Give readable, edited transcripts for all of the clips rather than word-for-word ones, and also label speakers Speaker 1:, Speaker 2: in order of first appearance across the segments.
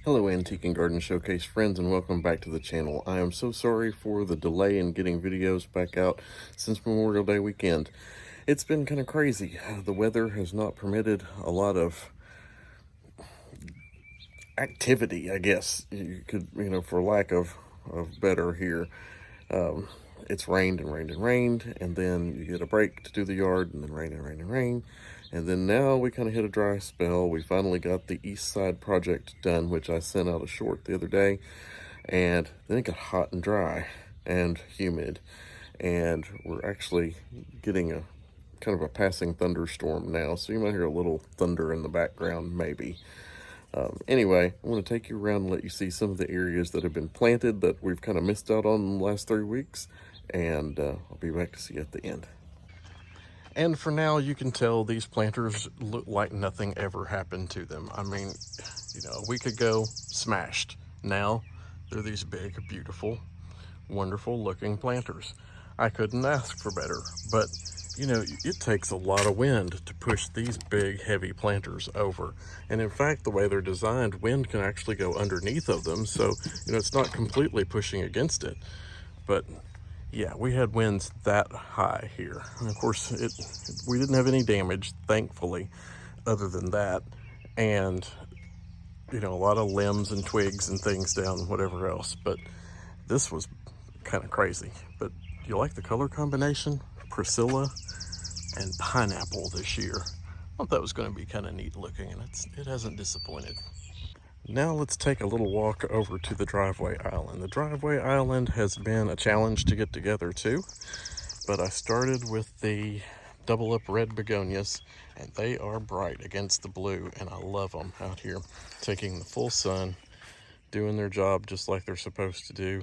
Speaker 1: Hello Antique and Garden Showcase friends, and welcome back to the channel. I am so sorry for the delay in getting videos back out since Memorial Day weekend. It's been kind of crazy. The weather has not permitted a lot of activity, I guess you could, for lack of better here. It's rained and rained and rained, and then you get a break to do the yard, and then rain and rain and rain. And then now we kind of hit a dry spell. We finally got the east side project done, which I sent out a short the other day. And then it got hot and dry and humid. And we're actually getting a kind of a passing thunderstorm now. So you might hear a little thunder in the background, maybe. Anyway, I want to take you around and let you see some of the areas that have been planted that we've kind of missed out on in the last 3 weeks. And I'll be back to see you at the end. And for now, you can tell these planters look like nothing ever happened to them. I mean, a week ago, smashed. Now, they're these big, beautiful, wonderful looking planters. I couldn't ask for better, but it takes a lot of wind to push these big, heavy planters over. And in fact, the way they're designed, wind can actually go underneath of them. So, it's not completely pushing against it. But yeah, we had winds that high here. And of course, we didn't have any damage, thankfully, other than that. And, a lot of limbs and twigs and things down, whatever else. But this was kind of crazy. But do you like the color combination? Priscilla and pineapple this year. I thought that was going to be kind of neat looking, and it hasn't disappointed. Now let's take a little walk over to the driveway island. The driveway island has been a challenge to get together too, but I started with the double up red begonias, and they are bright against the blue, and I love them out here, taking the full sun, doing their job just like they're supposed to do.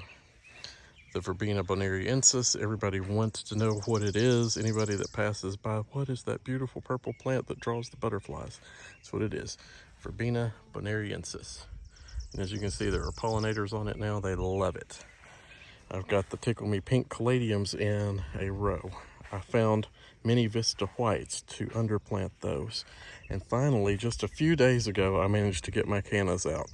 Speaker 1: The verbena bonariensis, everybody wants to know what it is. Anybody that passes by, what is that beautiful purple plant that draws the butterflies? That's what it is, verbena bonariensis. And as you can see, there are pollinators on it now. They love it. I've got the Tickle Me Pink caladiums in a row. I found mini Vista Whites to underplant those. And finally, just a few days ago, I managed to get my cannas out.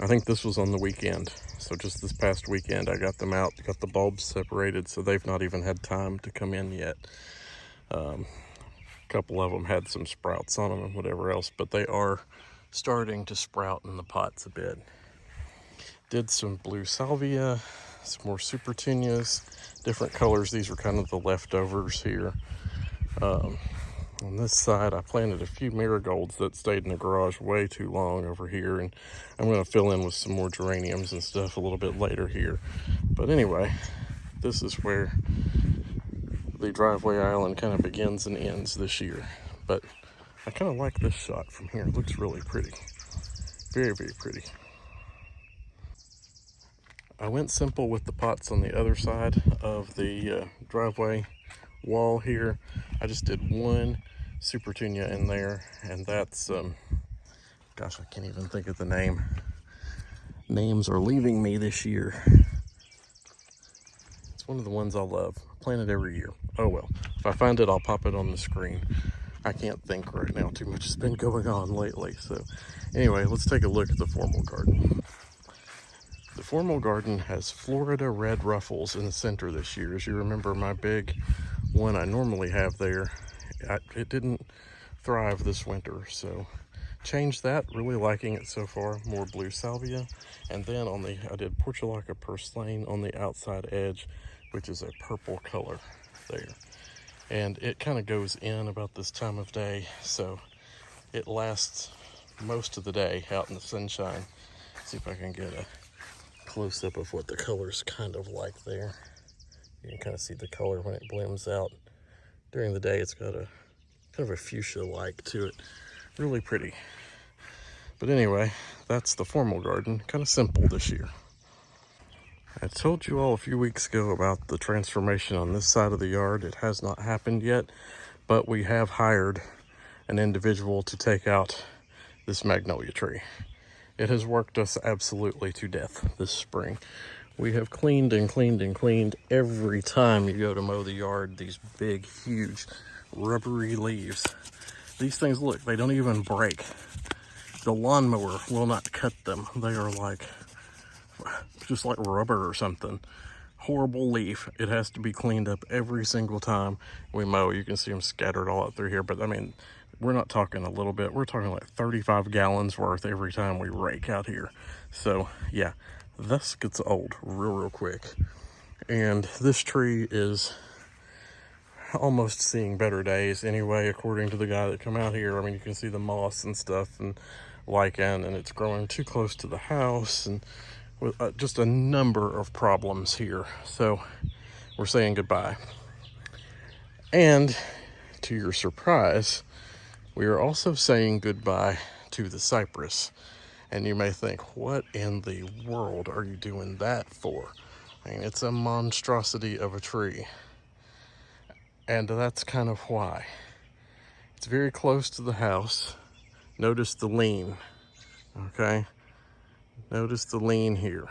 Speaker 1: I think this was on the weekend. So just this past weekend, I got them out, got the bulbs separated, so they've not even had time to come in yet. A couple of them had some sprouts on them and whatever else, but they are starting to sprout in the pots a bit. Did some blue salvia, some more supertunias, different colors. These are kind of the leftovers here. On this side, I planted a few marigolds that stayed in the garage way too long over here, and I'm going to fill in with some more geraniums and stuff a little bit later here. But anyway, this is where the driveway island kind of begins and ends this year. But I kind of like this shot from here. It looks really pretty. Very, very pretty. I went simple with the pots on the other side of the driveway wall here. I just did one supertunia in there, and that's gosh, I can't even think of the name. Names are leaving me this year. It's one of the ones I love. I plant it every year. Oh well, if I find it, I'll pop it on the screen. I can't think right now, too much has been going on lately. So anyway, let's take a look at the formal garden. The formal garden has Florida red ruffles in the center this year. As you remember, my big one I normally have there, it didn't thrive this winter, so changed that. Really liking it so far. More blue salvia, and then I did portulaca purslane on the outside edge, which is a purple color there, and it kind of goes in about this time of day, so it lasts most of the day out in the sunshine. See if I can get a close-up of what the color's kind of like there. You can kind of see the color when it blooms out. During the day, it's got a kind of a fuchsia-like to it. Really pretty. But anyway, that's the formal garden. Kind of simple this year. I told you all a few weeks ago about the transformation on this side of the yard. It has not happened yet, but we have hired an individual to take out this magnolia tree. It has worked us absolutely to death this spring. We have cleaned and cleaned and cleaned. Every time you go to mow the yard, these big, huge, rubbery leaves. These things, look, they don't even break. the lawnmower will not cut them. They are like, just like rubber or something. Horrible leaf. It has to be cleaned up every single time we mow. You can see them scattered all out through here, but I mean, we're not talking a little bit. We're talking like 35 gallons worth every time we rake out here. So yeah, this gets old real quick. And this tree is almost seeing better days anyway, according to the guy that come out here. I mean, you can see the moss and stuff and lichen, and it's growing too close to the house, and with just a number of problems here. So we're saying goodbye. And to your surprise, we are also saying goodbye to the cypress. And you may think, what in the world are you doing that for? I mean, it's a monstrosity of a tree. And that's kind of why. It's very close to the house. Notice the lean, okay? Notice the lean here.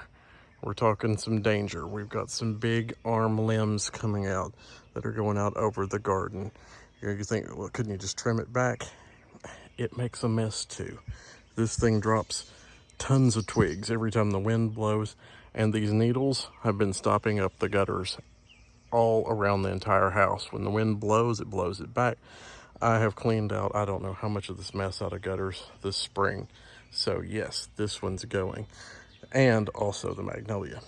Speaker 1: We're talking some danger. We've got some big arm limbs coming out that are going out over the garden. You think, well, couldn't you just trim it back? It makes a mess too. This thing drops tons of twigs every time the wind blows, and these needles have been stopping up the gutters all around the entire house. When the wind blows it back. I have cleaned out, I don't know how much of this mess out of gutters this spring. So yes, this one's going. And also the magnolia.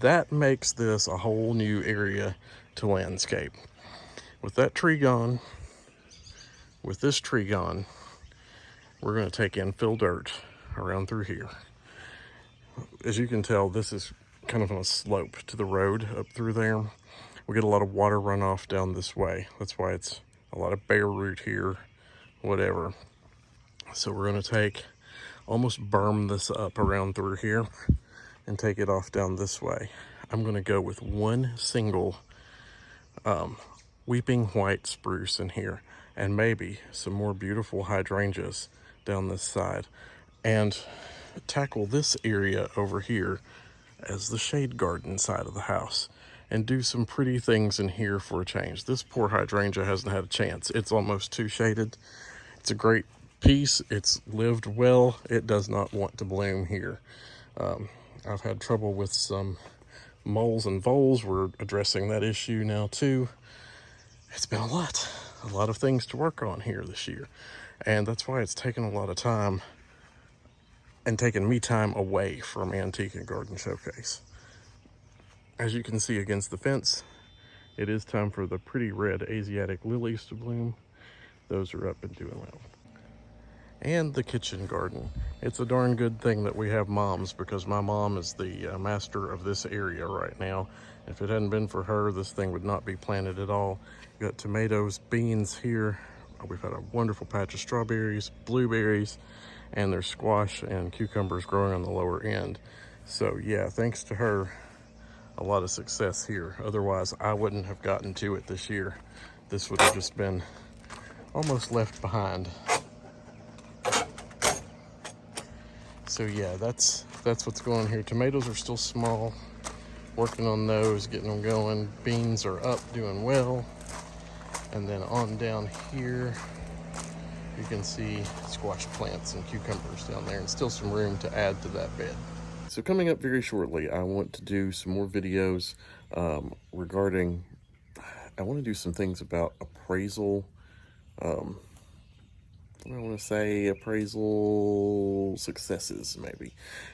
Speaker 1: That makes this a whole new area to landscape. With that tree gone, with this tree gone, we're going to take infill dirt around through here. As you can tell, this is kind of on a slope to the road up through there. We get a lot of water runoff down this way. That's why it's a lot of bare root here, whatever. So we're going to take, almost berm this up around through here and take it off down this way. I'm going to go with one single weeping white spruce in here, and maybe some more beautiful hydrangeas down this side, and tackle this area over here as the shade garden side of the house, and do some pretty things in here for a change. This poor hydrangea hasn't had a chance. It's almost too shaded. It's a great piece. It's lived well. It does not want to bloom here. I've had trouble with some moles and voles. We're addressing that issue now too. It's been a lot of things to work on here this year. And that's why it's taken a lot of time and taken me time away from Antique and Garden Showcase. As you can see against the fence, it is time for the pretty red Asiatic lilies to bloom. Those are up and doing well. And the kitchen garden. It's a darn good thing that we have moms, because my mom is the master of this area right now. If it hadn't been for her, this thing would not be planted at all. Got tomatoes, beans here. We've had a wonderful patch of strawberries, blueberries, and there's squash and cucumbers growing on the lower end. So yeah, thanks to her, a lot of success here. Otherwise, I wouldn't have gotten to it this year. This would have just been almost left behind. So yeah, that's what's going on here. Tomatoes are still small. Working on those, getting them going. Beans are up, doing well. And then on down here, you can see squash plants and cucumbers down there, and still some room to add to that bed. So coming up very shortly, I want to do some more videos regarding, I want to do some things about appraisal. I want to say appraisal successes maybe,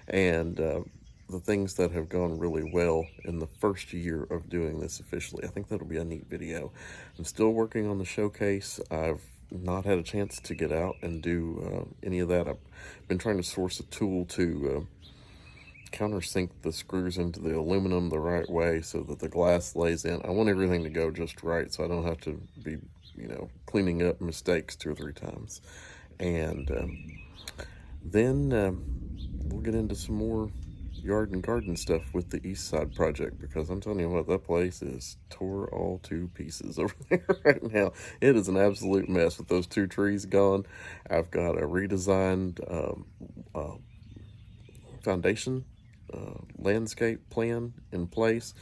Speaker 1: and the things that have gone really well in the first year of doing this officially. I think that'll be a neat video. I'm still working on the showcase. I've not had a chance to get out and do any of that. I've been trying to source a tool to countersink the screws into the aluminum the right way so that the glass lays in. I want everything to go just right so I don't have to be, cleaning up mistakes 2 or 3 times. And then we'll get into some more yard and garden stuff with the East Side project, because I'm telling you what, that place is tore all to pieces over there right now. It is an absolute mess with those 2 trees gone. I've got a redesigned foundation landscape plan in place.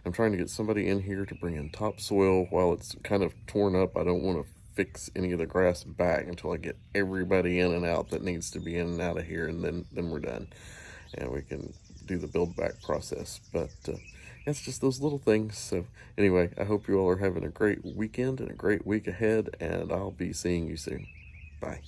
Speaker 1: I'm trying to get somebody in here to bring in topsoil while it's kind of torn up. I don't want to fix any of the grass back until I get everybody in and out that needs to be in and out of here, and then we're done, and we can do the build back process. But it's just those little things. So anyway, I hope you all are having a great weekend and a great week ahead, and I'll be seeing you soon. Bye.